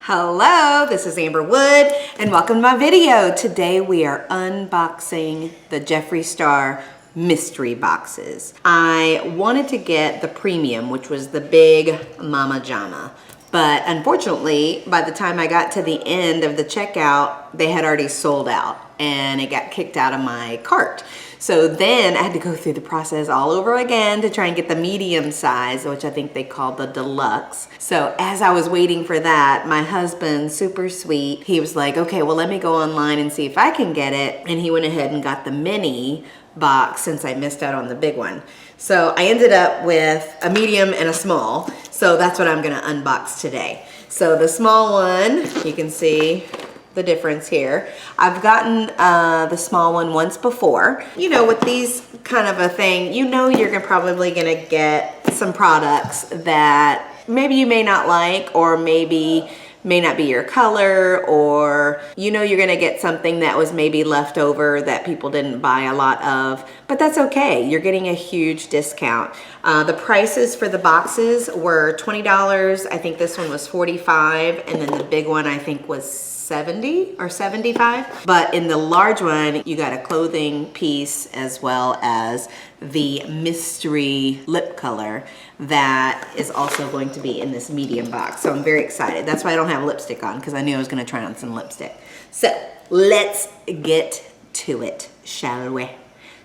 Hello, this is Amber Wood and welcome to my video. Today we are unboxing the Jeffree Star mystery boxes. I wanted to get the premium, which was the big Mama Jama. But unfortunately, by the time I got to the end of the checkout, they had already sold out and it got kicked out of my cart. So then I had to go through the process all over again to try and get the medium size, which I think they call the deluxe. So as I was waiting for that, my husband, super sweet, he was like, okay, well, let me go online and see if I can get it. And he went ahead and got the mini box since I missed out on the big one. So I ended up with a medium and a small. So that's what I'm gonna unbox today. So the small one, you can see the difference here. I've gotten the small one once before. You know, with these kind of a thing, you know you're probably gonna get some products that maybe you may not like, or maybe may not be your color, or you know you're gonna get something that was maybe left over that people didn't buy a lot of, but that's okay. You're getting a huge discount. The prices for the boxes were $20. I think this one was $45, and then the big one I think was $70 or $75. But in the large one, you got a clothing piece as well as the mystery lip color that is also going to be in this medium box. So I'm very excited. That's why I don't have lipstick on, because I knew I was gonna try on some lipstick. So let's get to it, shall we?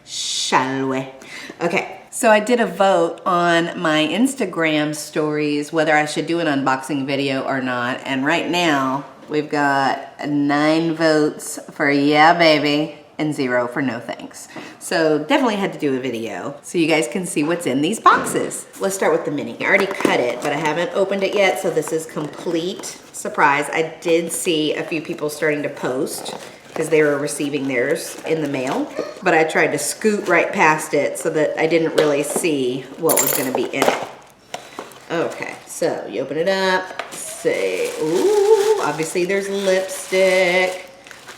Shall we? Okay. So I did a vote on my Instagram stories whether I should do an unboxing video or not. And right now, we've got 9 votes for yeah, baby, and 0 for no thanks. So definitely had to do a video so you guys can see what's in these boxes. Let's start with the mini. I already cut it, but I haven't opened it yet, so this is complete surprise. I did see a few people starting to post because they were receiving theirs in the mail, but I tried to scoot right past it so that I didn't really see what was gonna be in it. Okay, so you open it up, say, ooh, obviously there's lipstick.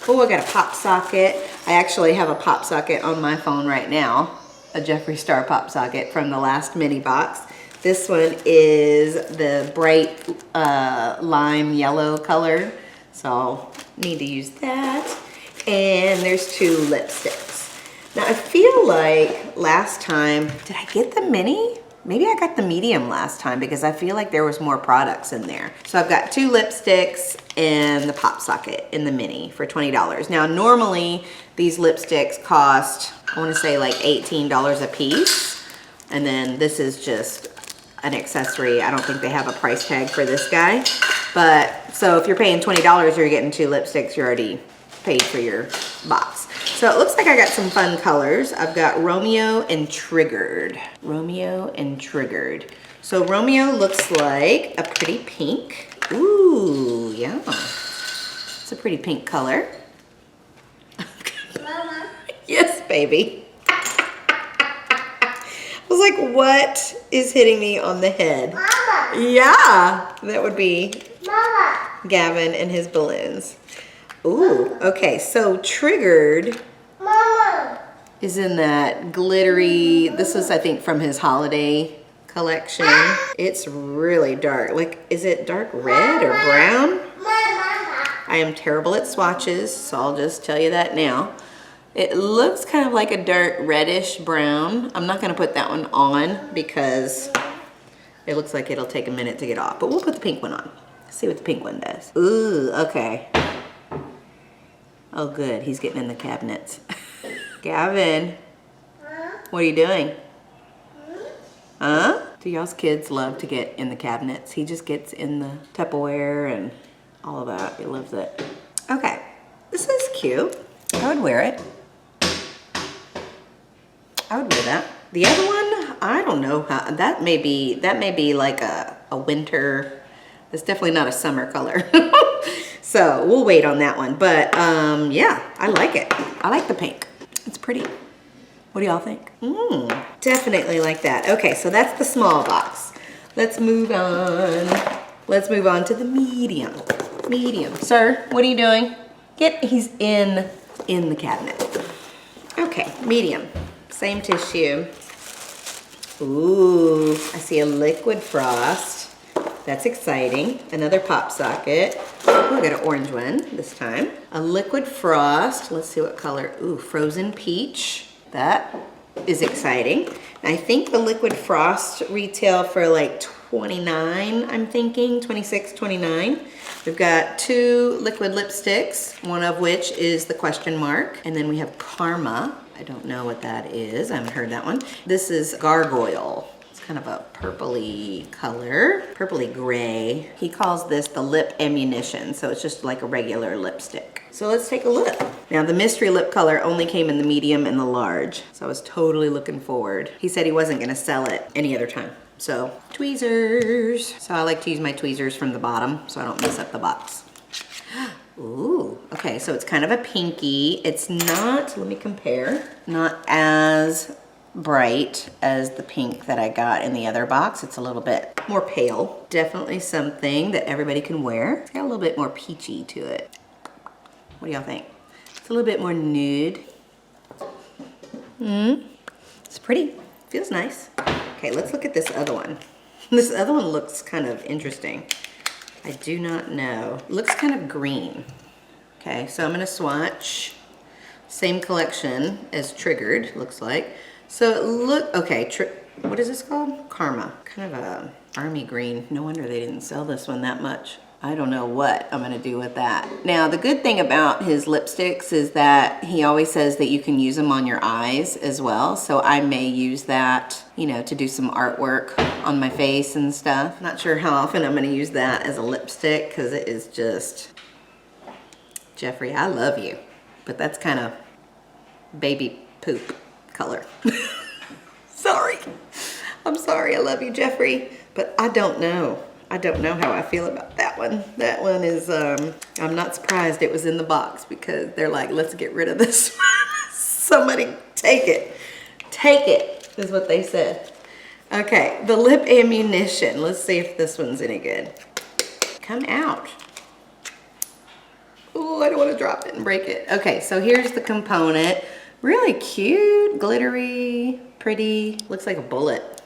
Oh, I got a pop socket. I actually have a pop socket on my phone right now, a Jeffree Star pop socket from the last mini box. This one is the bright lime yellow color, so need to use that. And there's 2 lipsticks. Now I feel like last time, did I get the mini? Maybe I got the medium last time because I feel like there was more products in there. So I've got 2 lipsticks and the pop socket in the mini for $20. Now normally these lipsticks cost, I wanna say like $18 a piece. And then this is just an accessory. I don't think they have a price tag for this guy. But so if you're paying $20, you're getting 2 lipsticks, you're already paid for your box. So it looks like I got some fun colors. I've got Romeo and Triggered. Romeo and Triggered. So Romeo looks like a pretty pink. Ooh, yeah. It's a pretty pink color. Mama. Yes, baby. I was like, what is hitting me on the head? Mama. Yeah, that would be Mama. Gavin and his balloons. Ooh, okay, so Triggered Mama. is in that glittery, this is I think from his holiday collection. It's really dark. Like, is it dark red or brown? Mama. I am terrible at swatches, so I'll just tell you that now. It looks kind of like a dark reddish brown. I'm not gonna put that one on because it looks like it'll take a minute to get off, but we'll put the pink one on. See what the pink one does. Ooh, okay. Oh good, he's getting in the cabinets. Gavin, what are you doing? Huh? Do y'all's kids love to get in the cabinets? He just gets in the Tupperware and all of that. He loves it. Okay, this is cute. I would wear it. I would wear that. The other one, I don't know how, that may be like a winter, it's definitely not a summer color. So we'll wait on that one. But yeah, I like it. I like the pink. It's pretty. What do y'all think? Definitely like that. Okay, so that's the small box. Let's move on. Let's move on to the medium. Medium. Sir, what are you doing? He's in the cabinet. Okay, medium. Same tissue. Ooh, I see a liquid frost. That's exciting. Another pop socket. Oh, I got an orange one this time. A liquid frost. Let's see what color. Ooh, frozen peach. That is exciting. I think the liquid frost retail for like $29, I'm thinking, $26, $29. We've got 2 liquid lipsticks, one of which is the question mark. And then we have Karma. I don't know what that is. I haven't heard that one. This is Gargoyle. It's kind of a purpley color, purpley gray. He calls this the lip ammunition, so it's just like a regular lipstick. So let's take a look. Now the mystery lip color only came in the medium and the large, so I was totally looking forward. He said he wasn't gonna sell it any other time. So tweezers. So I like to use my tweezers from the bottom so I don't mess up the box. Ooh, okay, so it's kind of a pinky. It's not, let me compare, not as bright as the pink that I got in the other box. It's a little bit more pale. Definitely something that everybody can wear. It's got a little bit more peachy to it. What do y'all think? It's a little bit more nude. It's pretty, feels nice. Okay, let's look at this other one. This other one looks kind of interesting. I do not know. It looks kind of green. Okay, so I'm gonna swatch. Same collection as Triggered, looks like. So okay, what is this called? Karma. Kind of a army green. No wonder they didn't sell this one that much. I don't know what I'm gonna do with that. Now, the good thing about his lipsticks is that he always says that you can use them on your eyes as well. So I may use that, you know, to do some artwork on my face and stuff. Not sure how often I'm gonna use that as a lipstick because it is just, Jeffree, I love you. But that's kind of baby poop color. Sorry. I'm sorry, I love you, Jeffree. But I don't know. I don't know how I feel about that one. That one is, I'm not surprised it was in the box because they're like, let's get rid of this one. Somebody take it. Take it, is what they said. Okay, the lip ammunition. Let's see if this one's any good. Come out. Oh, I don't want to drop it and break it. Okay, so here's the component. Really cute, glittery, pretty. Looks like a bullet.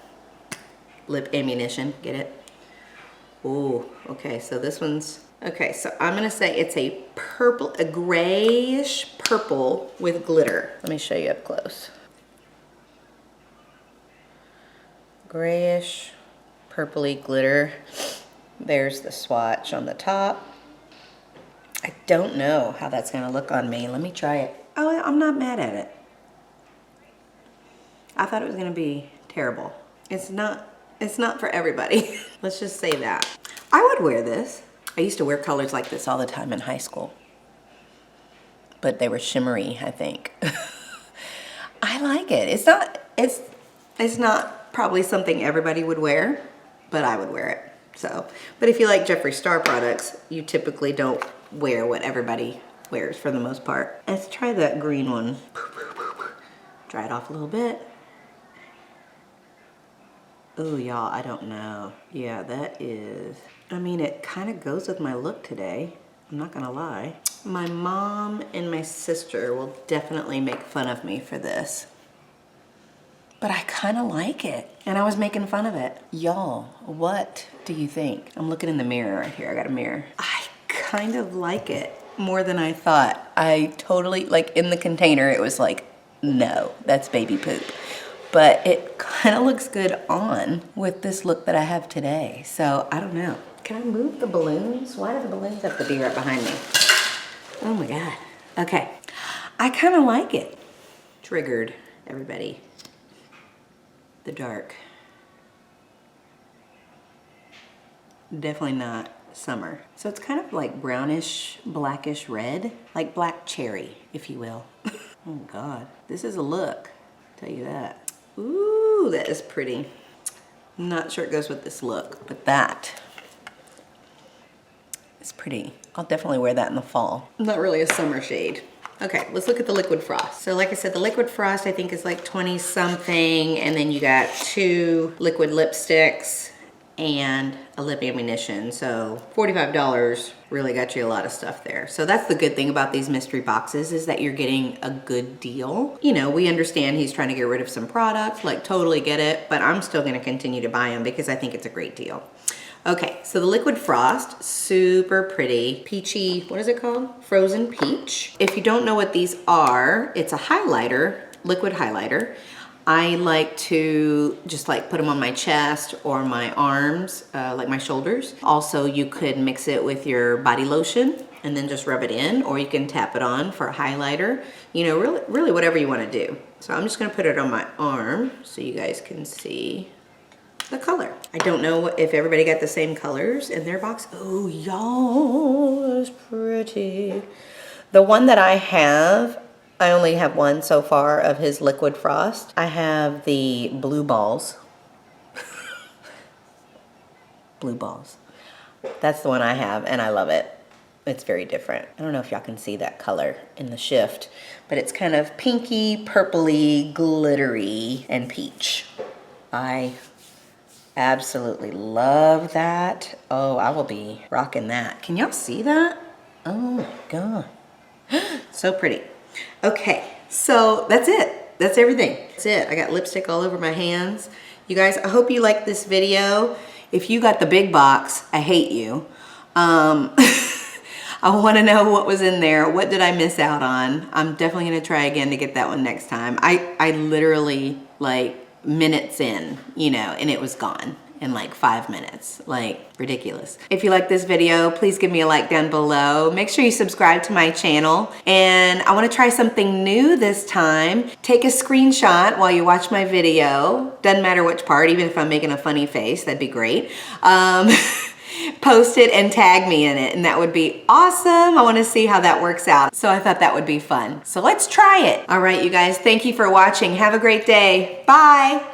Lip ammunition, get it? Ooh, okay, so this one's, okay, so I'm gonna say it's a purple, a grayish purple with glitter. Let me show you up close. Grayish, purpley glitter. There's the swatch on the top. I don't know how that's gonna look on me. Let me try it. Oh, I'm not mad at it. I thought it was gonna be terrible. It's not for everybody. Let's just say that. I would wear this. I used to wear colors like this all the time in high school. But they were shimmery, I think. I like it. It's not probably something everybody would wear, but I would wear it. So, but if you like Jeffree Star products, you typically don't wear what everybody wears for the most part. Let's try that green one. Dry it off a little bit. Oh, y'all, I don't know. Yeah, that is, I mean, it kind of goes with my look today. I'm not gonna lie. My mom and my sister will definitely make fun of me for this. But I kind of like it. And I was making fun of it. Y'all, what do you think? I'm looking in the mirror right here. I got a mirror. I kind of like it more than I thought. I totally, like in the container, it was like, no, that's baby poop. But it kind of looks good on with this look that I have today. So I don't know. Can I move the balloons? Why do the balloons have to be right behind me? Oh my God. Okay. I kind of like it. Triggered, everybody. The dark. Definitely not summer. So it's kind of like brownish, blackish red, like black cherry, if you will. Oh God, this is a look, I'll tell you that. Ooh, that is pretty. I'm not sure it goes with this look, but that is pretty. I'll definitely wear that in the fall. Not really a summer shade. Okay, let's look at the liquid frost. So like I said, the liquid frost I think is like 20 something, and then you got 2 liquid lipsticks and a lip ammunition. So $45 really got you a lot of stuff there. So that's the good thing about these mystery boxes, is that you're getting a good deal. You know, we understand he's trying to get rid of some products, like totally get it, but I'm still gonna continue to buy them because I think it's a great deal. Okay, so the liquid frost, super pretty. Peachy, what is it called? Frozen peach. If you don't know what these are, it's a highlighter, liquid highlighter. I like to just like put them on my chest or my arms, like my shoulders. Also, you could mix it with your body lotion and then just rub it in, or you can tap it on for a highlighter. You know, really whatever you want to do. So I'm just gonna put it on my arm so you guys can see the color. I don't know if everybody got the same colors in their box. Oh, y'all, that's pretty. The one that I have, I only have one so far of his liquid frost. I have the blue balls. Blue balls. That's the one I have, and I love it. It's very different. I don't know if y'all can see that color in the shift, but it's kind of pinky, purpley, glittery, and peach. I absolutely love that. Oh, I will be rocking that. Can y'all see that? Oh my God. So pretty. Okay, so that's it. That's everything. That's it. I got lipstick all over my hands. You guys, I hope you liked this video. If you got the big box, I hate you. I want to know what was in there. What did I miss out on? I'm definitely going to try again to get that one next time. I literally, like, minutes in, you know, and it was gone in like 5 minutes. Like, ridiculous. If you like this video, please give me a like down below. Make sure you subscribe to my channel. And I want to try something new this time. Take a screenshot while you watch my video. Doesn't matter which part, even if I'm making a funny face, that'd be great. Post it and tag me in it, and that would be awesome. I want to see how that works out. So I thought that would be fun. So let's try it. All right, you guys, thank you for watching. Have a great day. Bye.